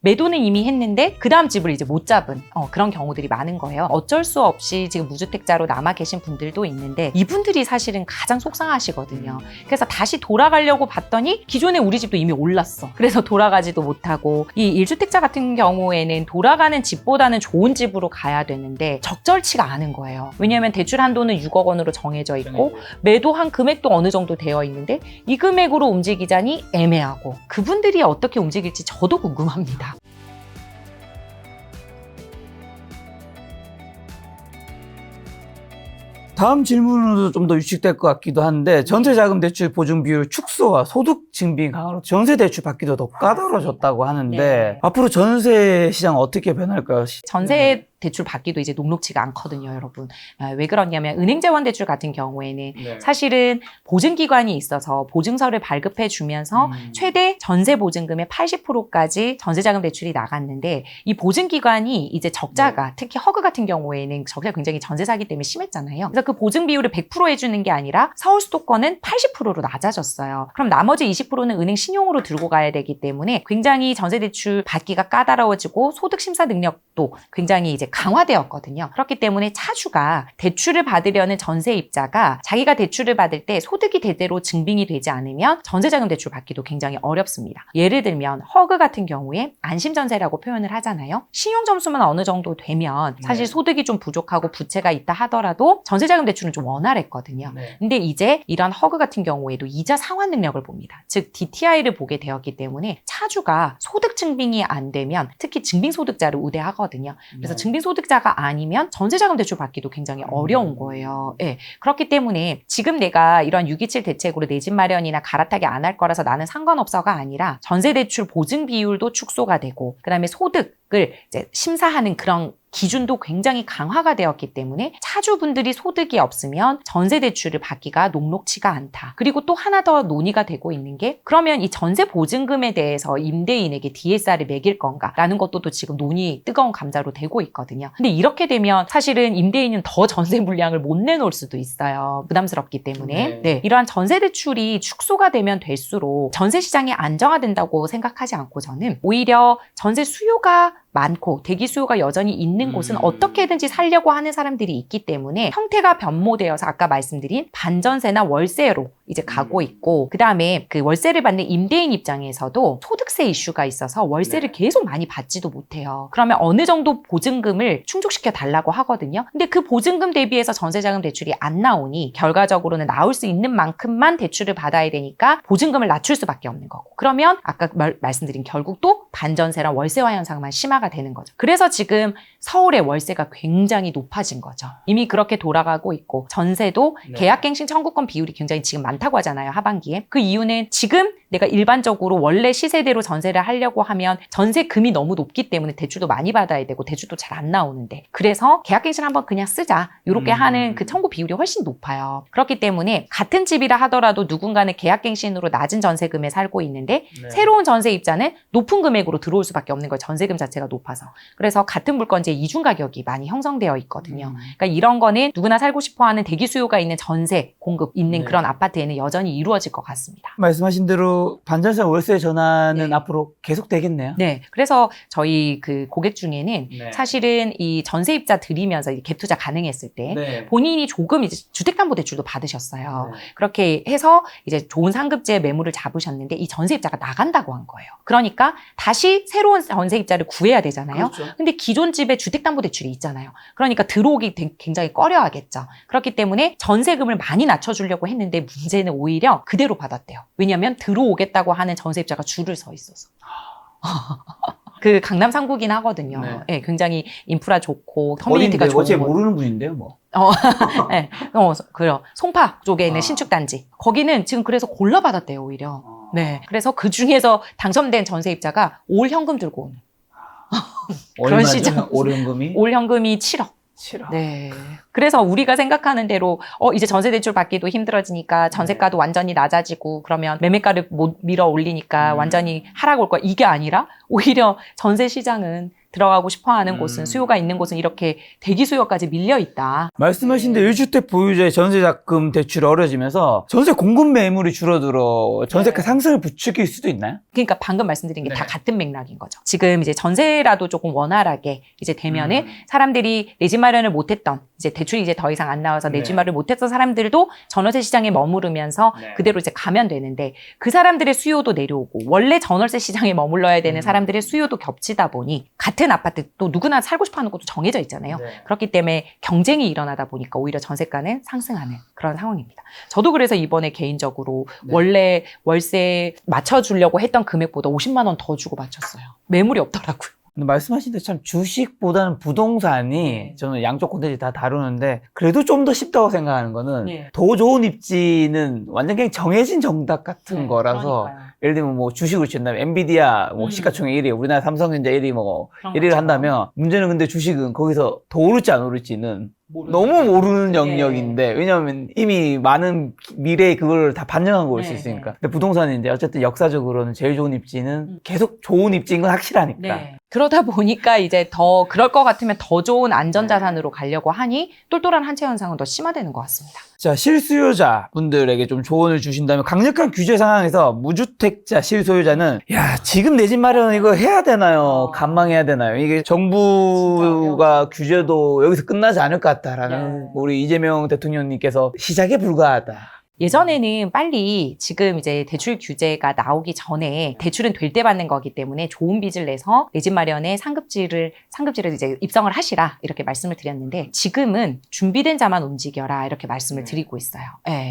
매도는 이미 했는데 그 다음 집을 이제 못 잡은 그런 경우들이 많은 거예요. 어쩔 수 없이 지금 무주택자로 남아 계신 분들도 있는데 이분들이 사실은 가장 속상하시거든요. 그래서 다시 돌아가려고 봤더니 기존에 우리 집도 이미 올랐어. 그래서 돌아가지도 못하고 이 1주택자 같은 경우에는 돌아가는 집보다는 좋은 집으로 가야 되는데 적절치가 않은 거예요. 왜냐하면 대출 한도는 6억 원으로 정해져 있고 매도한 금액도 어느 정도 되어 있는데 이 금액으로 움직이자니 애매하고 그분들이 어떻게 움직일지 저도 궁금합니다. 다음 질문으로 좀 더 유축될 것 같기도 한데 전세자금 대출 보증 비율 축소와 소득 증빙 강화로 전세 대출 받기도 더 까다로워졌다고 하는데 네. 앞으로 전세 시장 어떻게 변할까요? 전세 대출 받기도 이제 녹록지가 않거든요, 여러분. 왜 그러냐면 은행 재원 대출 같은 경우에는 사실은 보증기관이 있어서 보증서를 발급해 주면서 최대 전세 보증금의 80%까지 전세자금 대출이 나갔는데 이 보증기관이 이제 적자가 특히 허그 같은 경우에는 적자가 굉장히 전세 사기 때문에 심했잖아요. 그래서 그 보증 비율을 100% 해주는 게 아니라 서울 수도권은 80%로 낮아졌어요. 그럼 나머지 20%는 은행 신용으로 들고 가야 되기 때문에 굉장히 전세 대출 받기가 까다로워지고 소득 심사 능력도 굉장히 이제 강화되었거든요. 그렇기 때문에 차주가 대출을 받으려는 전세입자가 자기가 대출을 받을 때 소득이 제대로 증빙이 되지 않으면 전세자금 대출 받기도 굉장히 어렵습니다. 예를 들면 허그 같은 경우에 안심전세라고 표현을 하잖아요. 신용점수만 어느 정도 되면 사실 소득이 좀 부족하고 부채가 있다 하더라도 전세자금 대출은 좀 원활했거든요. 근데 이제 이런 허그 같은 경우에도 이자 상환 능력을 봅니다. 즉 DTI를 보게 되었기 때문에 차주가 소득 증빙이 안 되면 특히 증빙소득자를 우대하거든요. 그래서 증빙소득자가 아니면 전세자금 대출 받기도 굉장히 어려운 거예요. 네. 그렇기 때문에 지금 내가 이런 627 대책으로 내 집 마련이나 갈아타기 안 할 거라서 나는 상관없어가 아니라 전세대출 보증 비율도 축소가 되고 그다음에 소득을 이제 심사하는 그런 기준도 굉장히 강화가 되었기 때문에 차주분들이 소득이 없으면 전세 대출을 받기가 녹록치가 않다. 그리고 또 하나 더 논의가 되고 있는 게 그러면 이 전세 보증금에 대해서 임대인에게 DSR을 매길 건가라는 것도 또 지금 논의 뜨거운 감자로 되고 있거든요. 근데 이렇게 되면 사실은 임대인은 더 전세 물량을 못 내놓을 수도 있어요. 부담스럽기 때문에. 네. 이러한 전세 대출이 축소가 되면 될수록 전세 시장이 안정화된다고 생각하지 않고 저는 오히려 전세 수요가 많고 대기 수요가 여전히 있는 곳은 어떻게든지 살려고 하는 사람들이 있기 때문에 형태가 변모되어서 아까 말씀드린 반전세나 월세로 이제 가고 있고 그다음에 그 월세를 받는 임대인 입장에서도 소득세 이슈가 있어서 월세를 계속 많이 받지도 못해요. 그러면 어느 정도 보증금을 충족시켜 달라고 하거든요. 근데 그 보증금 대비해서 전세자금 대출이 안 나오니 결과적으로는 나올 수 있는 만큼만 대출을 받아야 되니까 보증금을 낮출 수밖에 없는 거고 그러면 아까 말씀드린 결국 또 반전세랑 월세화 현상만 심화가 되는 거죠. 그래서 지금 서울의 월세가 굉장히 높아진 거죠. 이미 그렇게 돌아가고 있고 전세도 계약갱신 청구권 비율이 굉장히 지금 많다고 하잖아요. 하반기에. 그 이유는 지금 내가 일반적으로 원래 시세대로 전세를 하려고 하면 전세금이 너무 높기 때문에 대출도 많이 받아야 되고 대출도 잘 안 나오는데 그래서 계약갱신 한번 그냥 쓰자 이렇게 하는 그 청구 비율이 훨씬 높아요. 그렇기 때문에 같은 집이라 하더라도 누군가는 계약갱신으로 낮은 전세금에 살고 있는데 새로운 전세입자는 높은 금액으로 들어올 수밖에 없는 거예요. 전세금 자체가 높아서. 그래서 같은 물건지의 이중 가격이 많이 형성되어 있거든요. 그러니까 이런 거는 누구나 살고 싶어하는 대기 수요가 있는 전세 공급 있는 그런 아파트에는 여전히 이루어질 것 같습니다. 말씀하신 대로 반전세 월세 전환은 앞으로 계속 되겠네요. 네. 그래서 저희 그 고객 중에는 사실은 이 전세입자 들이면서 갭 투자 가능했을 때 본인이 조금 이제 주택담보대출도 받으셨어요. 그렇게 해서 이제 좋은 상급지에 매물을 잡으셨는데 이 전세입자가 나간다고 한 거예요. 그러니까 다시 새로운 전세입자를 구해야 되잖아요. 그렇죠. 근데 기존 집에 주택담보대출이 있잖아요. 그러니까 들어오기 굉장히 꺼려하겠죠. 그렇기 때문에 전세금을 많이 낮춰주려고 했는데 문제는 오히려 그대로 받았대요. 왜냐하면 들어오겠다고 하는 전세입자가 줄을 서 있어서. 그 강남 상구긴 하거든요. 네, 굉장히 인프라 좋고 커뮤니티가 좋은 어제 모르는 분인데요, 뭐. 네, 그래요. 송파 쪽에 있는 신축단지. 거기는 지금 그래서 골라받았대요, 오히려. 네, 그래서 그 중에서 당첨된 전세입자가 올 현금 들고 오는. 그런 시장. 올 현금이? 올 현금이 7억. 7억. 네. 그래서 우리가 생각하는 대로 이제 전세 대출 받기도 힘들어지니까 전세가도 완전히 낮아지고 그러면 매매가를 못 밀어 올리니까 완전히 하락 올 거야. 이게 아니라 오히려 전세 시장은 들어가고 싶어하는 곳은 수요가 있는 곳은 이렇게 대기 수요까지 밀려 있다. 말씀하신 대 1주택 보유자의 전세자금 대출이 어려지면서 전세 공급 매물이 줄어들어 전세가 상승을 부추길 수도 있나요? 그러니까 방금 말씀드린 게 다 같은 맥락인 거죠. 지금 이제 전세라도 조금 원활하게 이제 되면은 사람들이 내 집 마련을 못했던 이제 대출이 이제 더 이상 안 나와서 내 집 마련을 못했던 사람들도 전월세 시장에 머무르면서 그대로 이제 가면 되는데 그 사람들의 수요도 내려오고 원래 전월세 시장에 머물러야 되는 사람들의 수요도 겹치다 보니 같은 아파트 또 누구나 살고 싶어하는 곳도 정해져 있잖아요. 그렇기 때문에 경쟁이 일어나다 보니까 오히려 전세가는 상승하는 그런 상황입니다. 저도 그래서 이번에 개인적으로 원래 월세 맞춰주려고 했던 금액보다 50만 원 더 주고 맞췄어요. 매물이 없더라고요. 근데 말씀하신 데 참 주식보다는 부동산이 저는 양쪽 콘텐츠 다 다루는데 그래도 좀 더 쉽다고 생각하는 거는 더 좋은 입지는 완전 그냥 정해진 정답 같은 거라서 그러니까요. 예를 들면 뭐 주식으로 친다면 엔비디아 뭐 시가총액 1위, 우리나라 삼성전자 1위 뭐 1위를 한다면 문제는 근데 주식은 거기서 더 오를지 안 오를지는 너무 모르는 영역인데 왜냐하면 이미 많은 미래에 그걸 다 반영한 걸 수 있으니까. 근데 부동산은 이제 어쨌든 역사적으로는 제일 좋은 입지는 계속 좋은 입지인 건 확실하니까. 그러다 보니까 이제 더 그럴 것 같으면 더 좋은 안전자산으로 가려고 하니 똘똘한 한채 현상은 더 심화되는 것 같습니다. 자, 실수요자 분들에게 좀 조언을 주신다면 강력한 규제 상황에서 무주택자 실소유자는 야, 지금 내 집 마련 이거 해야 되나요? 간망해야 되나요? 이게 정부가 규제도 여기서 끝나지 않을 것 같다라는 우리 이재명 대통령님께서 시작에 불과하다. 예전에는 빨리 지금 이제 대출 규제가 나오기 전에 대출은 될 때 받는 거기 때문에 좋은 빚을 내서 내 집 마련에 상급지를 이제 입성을 하시라 이렇게 말씀을 드렸는데 지금은 준비된 자만 움직여라 이렇게 말씀을 드리고 있어요.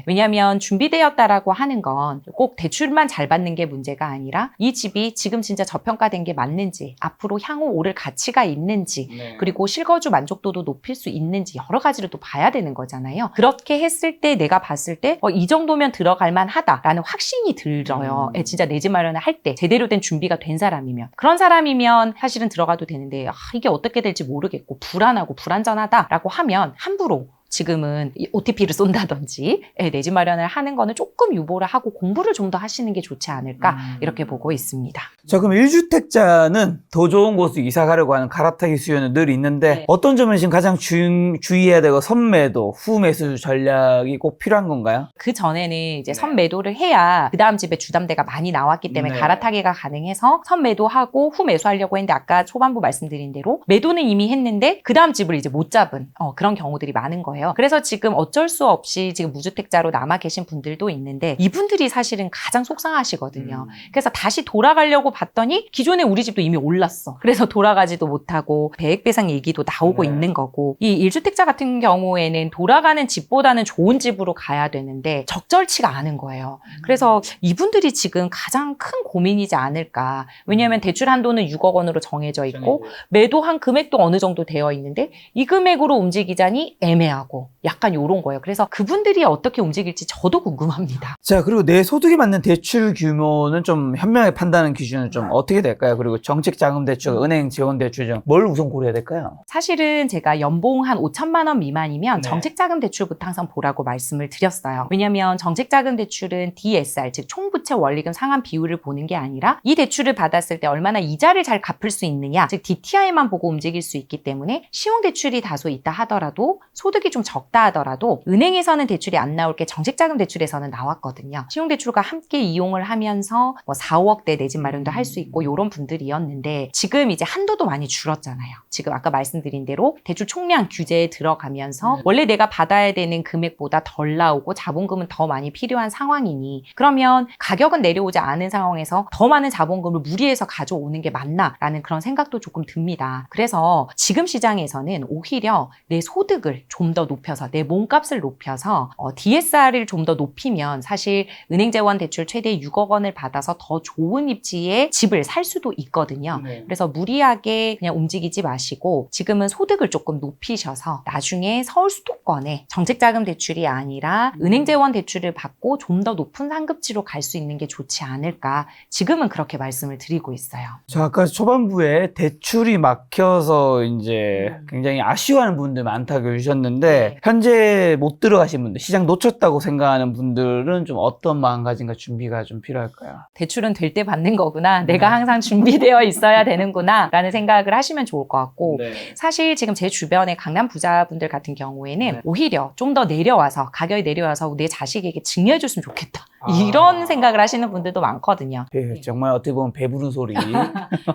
왜냐하면 준비되었다라고 하는 건 꼭 대출만 잘 받는 게 문제가 아니라 이 집이 지금 진짜 저평가된 게 맞는지 앞으로 향후 오를 가치가 있는지 그리고 실거주 만족도도 높일 수 있는지 여러 가지를 또 봐야 되는 거잖아요. 그렇게 했을 때 내가 봤을 때 이 정도면 들어갈 만하다라는 확신이 들어요. 진짜 내 집 마련을 할 때 제대로 된 준비가 된 사람이면 그런 사람이면 사실은 들어가도 되는데 이게 어떻게 될지 모르겠고 불안하고 불안전하다라고 하면 함부로 지금은 OTP를 쏜다든지 내 집 마련을 하는 거는 조금 유보를 하고 공부를 좀 더 하시는 게 좋지 않을까 이렇게 보고 있습니다. 자, 그럼 1주택자는 더 좋은 곳으로 이사 가려고 하는 갈아타기 수요는 늘 있는데 어떤 점을 지금 가장 주의해야 되고 선매도, 후매수 전략이 꼭 필요한 건가요? 그 전에는 이제 선매도를 해야 그 다음 집에 주담대가 많이 나왔기 때문에 갈아타기가 가능해서 선매도하고 후매수하려고 했는데 아까 초반부 말씀드린 대로 매도는 이미 했는데 그 다음 집을 이제 못 잡은 그런 경우들이 많은 거예요. 그래서 지금 어쩔 수 없이 지금 무주택자로 남아 계신 분들도 있는데 이분들이 사실은 가장 속상하시거든요. 그래서 다시 돌아가려고 봤더니 기존에 우리 집도 이미 올랐어. 그래서 돌아가지도 못하고 배액배상 얘기도 나오고 있는 거고 이 1주택자 같은 경우에는 돌아가는 집보다는 좋은 집으로 가야 되는데 적절치가 않은 거예요. 그래서 이분들이 지금 가장 큰 고민이지 않을까. 왜냐하면 대출 한도는 6억 원으로 정해져 있고 매도한 금액도 어느 정도 되어 있는데 이 금액으로 움직이자니 애매하고 약간 요런 거예요. 그래서 그분들이 어떻게 움직일지 저도 궁금합니다. 자, 그리고 내 소득에 맞는 대출 규모는 좀 현명하게 판단하는 기준은 좀 어떻게 될까요? 그리고 정책자금대출, 은행 지원대출 중 뭘 우선 고려해야 될까요? 사실은 제가 연봉 한 5천만 원 미만이면 정책자금 대출부터 항상 보라고 말씀을 드렸어요. 왜냐하면 정책자금 대출은 DSR, 즉 총부채 원리금 상환 비율을 보는 게 아니라 이 대출을 받았을 때 얼마나 이자를 잘 갚을 수 있느냐, 즉 DTI만 보고 움직일 수 있기 때문에 시용대출이 다소 있다 하더라도 소득이 좀 적다 하더라도 은행에서는 대출이 안 나올 게 정책자금 대출에서는 나왔거든요. 신용대출과 함께 이용을 하면서 뭐 4, 5억대 내 집 마련도 할 수 있고 이런 분들이었는데 지금 이제 한도도 많이 줄었잖아요. 지금 아까 말씀드린 대로 대출 총량 규제에 들어가면서 원래 내가 받아야 되는 금액보다 덜 나오고 자본금은 더 많이 필요한 상황이니 그러면 가격은 내려오지 않은 상황에서 더 많은 자본금을 무리해서 가져오는 게 맞나라는 그런 생각도 조금 듭니다. 그래서 지금 시장에서는 오히려 내 소득을 좀 더 높여서 내 몸값을 높여서 DSR을 좀 더 높이면 사실 은행재원 대출 최대 6억 원을 받아서 더 좋은 입지에 집을 살 수도 있거든요. 그래서 무리하게 그냥 움직이지 마시고 지금은 소득을 조금 높이셔서 나중에 서울 수도권에 정책자금 대출이 아니라 은행재원 대출을 받고 좀 더 높은 상급지로 갈 수 있는 게 좋지 않을까 지금은 그렇게 말씀을 드리고 있어요. 자, 아까 초반부에 대출이 막혀서 이제 굉장히 아쉬워하는 분들 많다고 해주셨는데 있는데 현재 못 들어가신 분들, 시장 놓쳤다고 생각하는 분들은 좀 어떤 마음가짐과 준비가 좀 필요할까요? 대출은 될 때 받는 거구나. 내가 항상 준비되어 있어야 되는구나. 라는 생각을 하시면 좋을 것 같고 사실 지금 제 주변의 강남 부자분들 같은 경우에는 오히려 좀 더 내려와서 가격이 내려와서 내 자식에게 증여해줬으면 좋겠다. 이런 생각을 하시는 분들도 많거든요. 정말 어떻게 보면 배부른 소리.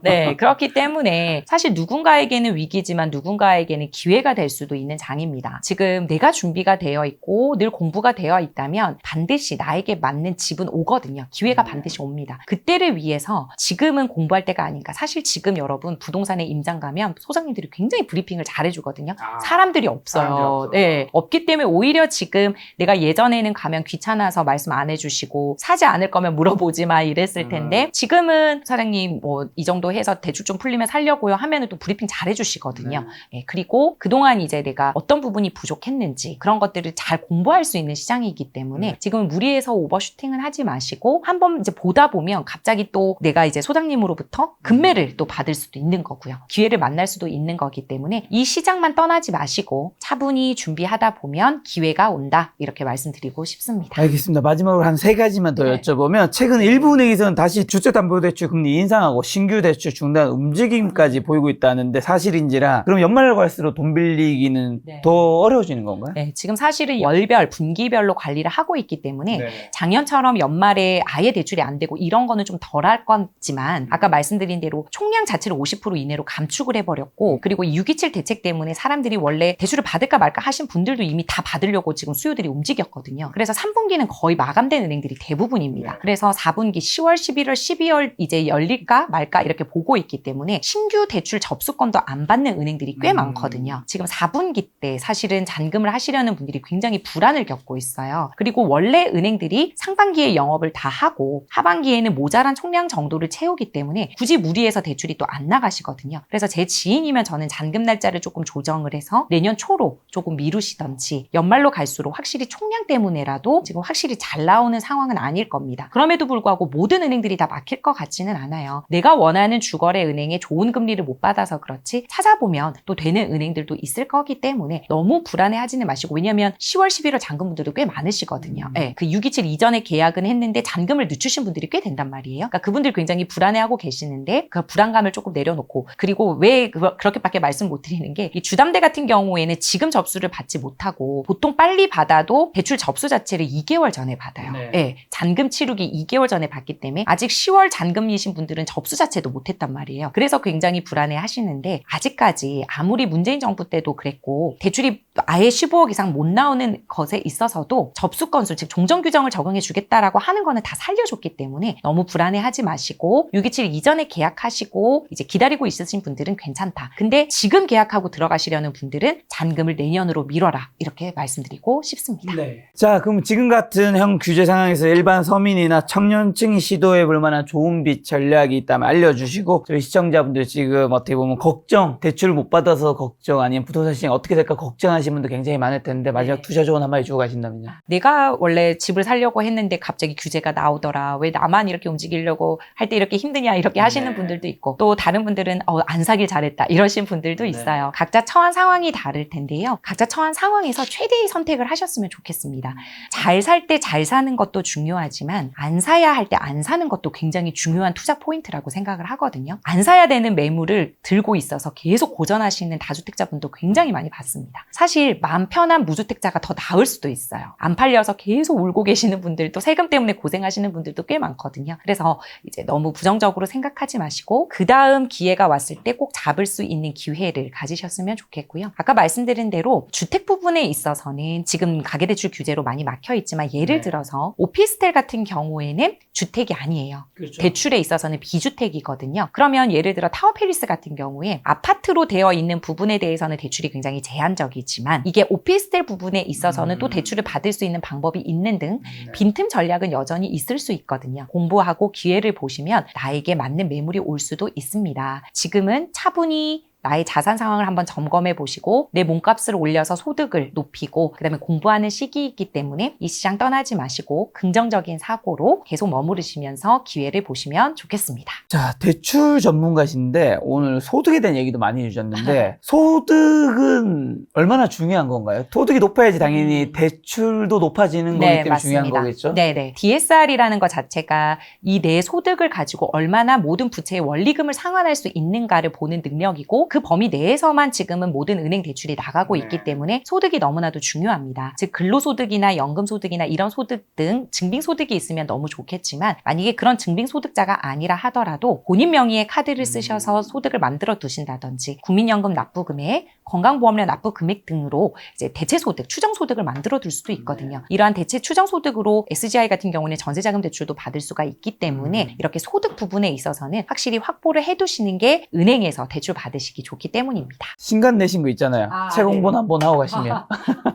네, 그렇기 때문에 사실 누군가에게는 위기지만 누군가에게는 기회가 될 수도 있는 장입니다. 지금 내가 준비가 되어 있고 늘 공부가 되어 있다면 반드시 나에게 맞는 집은 오거든요. 기회가 반드시 옵니다. 그때를 위해서 지금은 공부할 때가 아닌가. 사실 지금 여러분 부동산에 임장 가면 소장님들이 굉장히 브리핑을 잘해주거든요. 사람들이 없어요. 네, 없기 때문에 오히려 지금 내가 예전에는 가면 귀찮아서 말씀 안 해주시고 사지 않을 거면 물어보지 마 이랬을 텐데 지금은 사장님 뭐 이 정도 해서 대출 좀 풀리면 살려고요 하면은 또 브리핑 잘 해주시거든요. 네, 그리고 그동안 이제 내가 어떤 부분이 부족했는지 그런 것들을 잘 공부할 수 있는 시장이기 때문에 지금은 무리해서 오버슈팅은 하지 마시고 한번 이제 보다 보면 갑자기 또 내가 이제 소장님으로부터 금매를 또 받을 수도 있는 거고요. 기회를 만날 수도 있는 거기 때문에 이 시장만 떠나지 마시고 차분히 준비하다 보면 기회가 온다. 이렇게 말씀드리고 싶습니다. 알겠습니다. 마지막으로 한 3가지만 더 여쭤보면 최근 일부 은행에서는 다시 주택담보대출 금리 인상하고 신규 대출 중단 움직임까지 보이고 있다는데 사실인지라 그럼 연말로 갈수록 돈 빌리기는 더 어려워지는 건가요? 네, 지금 사실은 월별, 분기별로 관리를 하고 있기 때문에 작년처럼 연말에 아예 대출이 안 되고 이런 거는 좀 덜할 거지만 아까 말씀드린 대로 총량 자체를 50% 이내로 감축을 해버렸고 그리고 627 대책 때문에 사람들이 원래 대출을 받을까 말까 하신 분들도 이미 다 받으려고 지금 수요들이 움직였거든요. 그래서 3분기는 거의 마감된 은행들이 대부분입니다. 그래서 4분기 10월, 11월, 12월 이제 열릴까 말까 이렇게 보고 있기 때문에 신규 대출 접수권도 안 받는 은행들이 꽤 많거든요. 지금 4분기 때 사실은 잔금을 하시려는 분들이 굉장히 불안을 겪고 있어요. 그리고 원래 은행들이 상반기에 영업을 다 하고 하반기에는 모자란 총량 정도를 채우기 때문에 굳이 무리해서 대출이 또 안 나가시거든요. 그래서 제 지인이면 저는 잔금 날짜를 조금 조정을 해서 내년 초로 조금 미루시던지 연말로 갈수록 확실히 총량 때문에라도 지금 확실히 잘 나오는 상황은 아닐 겁니다. 그럼에도 불구하고 모든 은행들이 다 막힐 것 같지는 않아요. 내가 원하는 주거래 은행에 좋은 금리를 못 받아서 그렇지 찾아보면 또 되는 은행들도 있을 거기 때문에 너무 불안해하지는 마시고 왜냐하면 10월, 11월 잔금분들도 꽤 많으시거든요. 네, 그 627 이전에 계약은 했는데 잔금을 늦추신 분들이 꽤 된단 말이에요. 그러니까 그분들 굉장히 불안해하고 계시는데 그 불안감을 조금 내려놓고 그리고 왜 그렇게밖에 말씀 못 드리는 게 이 주담대 같은 경우에는 지금 접수를 받지 못하고 보통 빨리 받아도 대출 접수 자체를 2개월 전에 받아요. 네, 잔금 치르기 2개월 전에 받기 때문에 아직 10월 잔금이신 분들은 접수 자체도 못했단 말이에요. 그래서 굉장히 불안해 하시는데 아직까지 아무리 문재인 정부 때도 그랬고 대출이 아예 15억 이상 못 나오는 것에 있어서도 접수 건수 즉 종전 규정을 적용해 주겠다라고 하는 거는 다 살려줬기 때문에 너무 불안해 하지 마시고 627 이전에 계약하시고 이제 기다리고 있으신 분들은 괜찮다. 근데 지금 계약하고 들어가시려는 분들은 잔금을 내년으로 미뤄라. 이렇게 말씀드리고 싶습니다. 자, 그럼 지금 같은 형 규제 상황에서 일반 서민이나 청년층이 시도해 볼 만한 좋은 빚 전략이 있다면 알려주시고 저희 시청자분들 지금 어떻게 보면 걱정, 대출을 못 받아서 걱정 아니면 부동산 시장이 어떻게 될까 걱정하시는 분들 굉장히 많을 텐데 마지막 투자 조언 한마디 주고 가신다면요. 내가 원래 집을 사려고 했는데 갑자기 규제가 나오더라. 왜 나만 이렇게 움직이려고 할 때 이렇게 힘드냐 이렇게 하시는 분들도 있고 또 다른 분들은 안 사길 잘했다 이러신 분들도 있어요. 각자 처한 상황이 다를 텐데요. 각자 처한 상황에서 최대의 선택을 하셨으면 좋겠습니다. 잘 살 때 잘 사는 것도 중요하지만 안 사야 할 때 안 사는 것도 굉장히 중요한 투자 포인트라고 생각을 하거든요. 안 사야 되는 매물을 들고 있어서 계속 고전하시는 다주택자분도 굉장히 많이 봤습니다. 사실 마음 편한 무주택자가 더 나을 수도 있어요. 안 팔려서 계속 울고 계시는 분들도 세금 때문에 고생하시는 분들도 꽤 많거든요. 그래서 이제 너무 부정적으로 생각하지 마시고 그 다음 기회가 왔을 때 꼭 잡을 수 있는 기회를 가지셨으면 좋겠고요. 아까 말씀드린 대로 주택 부분에 있어서는 지금 가계대출 규제로 많이 막혀 있지만 예를 들어서 오피스텔 같은 경우에는 주택이 아니에요. 그렇죠. 대출에 있어서는 비주택이거든요. 그러면 예를 들어 타워팰리스 같은 경우에 아파트로 되어 있는 부분에 대해서는 대출이 굉장히 제한적이지만 이게 오피스텔 부분에 있어서는 또 대출을 받을 수 있는 방법이 있는 등 빈틈 전략은 여전히 있을 수 있거든요. 공부하고 기회를 보시면 나에게 맞는 매물이 올 수도 있습니다. 지금은 차분히 나의 자산 상황을 한번 점검해 보시고 내 몸값을 올려서 소득을 높이고 그다음에 공부하는 시기이기 때문에 이 시장 떠나지 마시고 긍정적인 사고로 계속 머무르시면서 기회를 보시면 좋겠습니다. 자, 대출 전문가신데 오늘 소득에 대한 얘기도 많이 해주셨는데 소득은 얼마나 중요한 건가요? 소득이 높아야지 당연히 대출도 높아지는 거기 때문에 중요한 거겠죠? 네네. DSR이라는 것 자체가 이 내 소득을 가지고 얼마나 모든 부채의 원리금을 상환할 수 있는가를 보는 능력이고 그 범위 내에서만 지금은 모든 은행 대출이 나가고 있기 때문에 소득이 너무나도 중요합니다. 즉 근로소득이나 연금소득이나 이런 소득 등 증빙소득이 있으면 너무 좋겠지만 만약에 그런 증빙소득자가 아니라 하더라도 본인 명의의 카드를 쓰셔서 소득을 만들어 두신다든지 국민연금 납부금액, 건강보험료 납부금액 등으로 이제 대체소득, 추정소득을 만들어 둘 수도 있거든요. 이러한 대체 추정소득으로 SGI 같은 경우는 전세자금 대출도 받을 수가 있기 때문에 이렇게 소득 부분에 있어서는 확실히 확보를 해두시는 게 은행에서 대출 받으시기 좋기 때문입니다. 신간 내신 거 있잖아요. 책 공부는 한번 하고 가시면.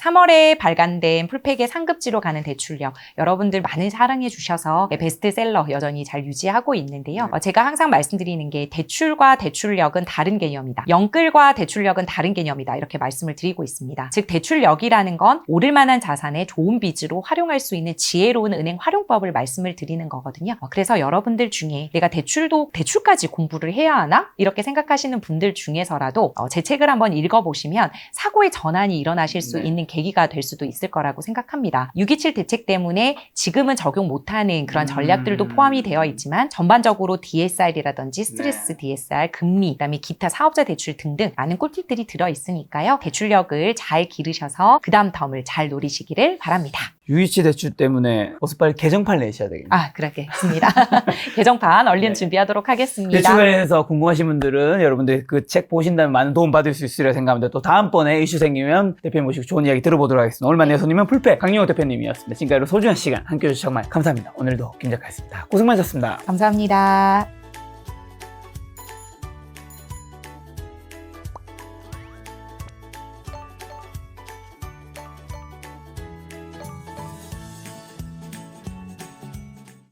3월에 발간된 풀팩의 상급지로 가는 대출력 여러분들 많은 사랑해 주셔서 베스트셀러 여전히 잘 유지하고 있는데요. 제가 항상 말씀드리는 게 대출과 대출력은 다른 개념이다. 영끌과 대출력은 다른 개념이다. 이렇게 말씀을 드리고 있습니다. 즉 대출력이라는 건 오를 만한 자산에 좋은 빚으로 활용할 수 있는 지혜로운 은행 활용법을 말씀을 드리는 거거든요. 그래서 여러분들 중에 내가 대출까지 공부를 해야 하나? 이렇게 생각하시는 분들 중에서라도 제 책을 한번 읽어보시면 사고의 전환이 일어나실 수 있는 계기가 될 수도 있을 거라고 생각합니다. 627 대책 때문에 지금은 적용 못하는 그런 전략들도 포함이 되어 있지만 전반적으로 DSR이라든지 스트레스 DSR, 금리, 그다음에 기타 사업자 대출 등등 많은 꿀팁들이 들어있으니까요. 대출력을 잘 기르셔서 그 다음 텀을 잘 노리시기를 바랍니다. 유이치 대출 때문에 어서 빨리 개정판 내셔야 되겠네요. 그렇겠습니다. 개정판 얼른 준비하도록 하겠습니다. 대출 관련해서 궁금하신 분들은 여러분들 그 책 보신다면 많은 도움 받을 수 있으리라 생각합니다. 또 다음번에 이슈 생기면 대표님 모시고 좋은 이야기 들어보도록 하겠습니다. 오늘만 내 손님은 풀팩 강용호 대표님이었습니다. 지금까지 소중한 시간 함께해 주셔서 정말 감사합니다. 오늘도 김 작가였습니다. 고생 많으셨습니다. 감사합니다.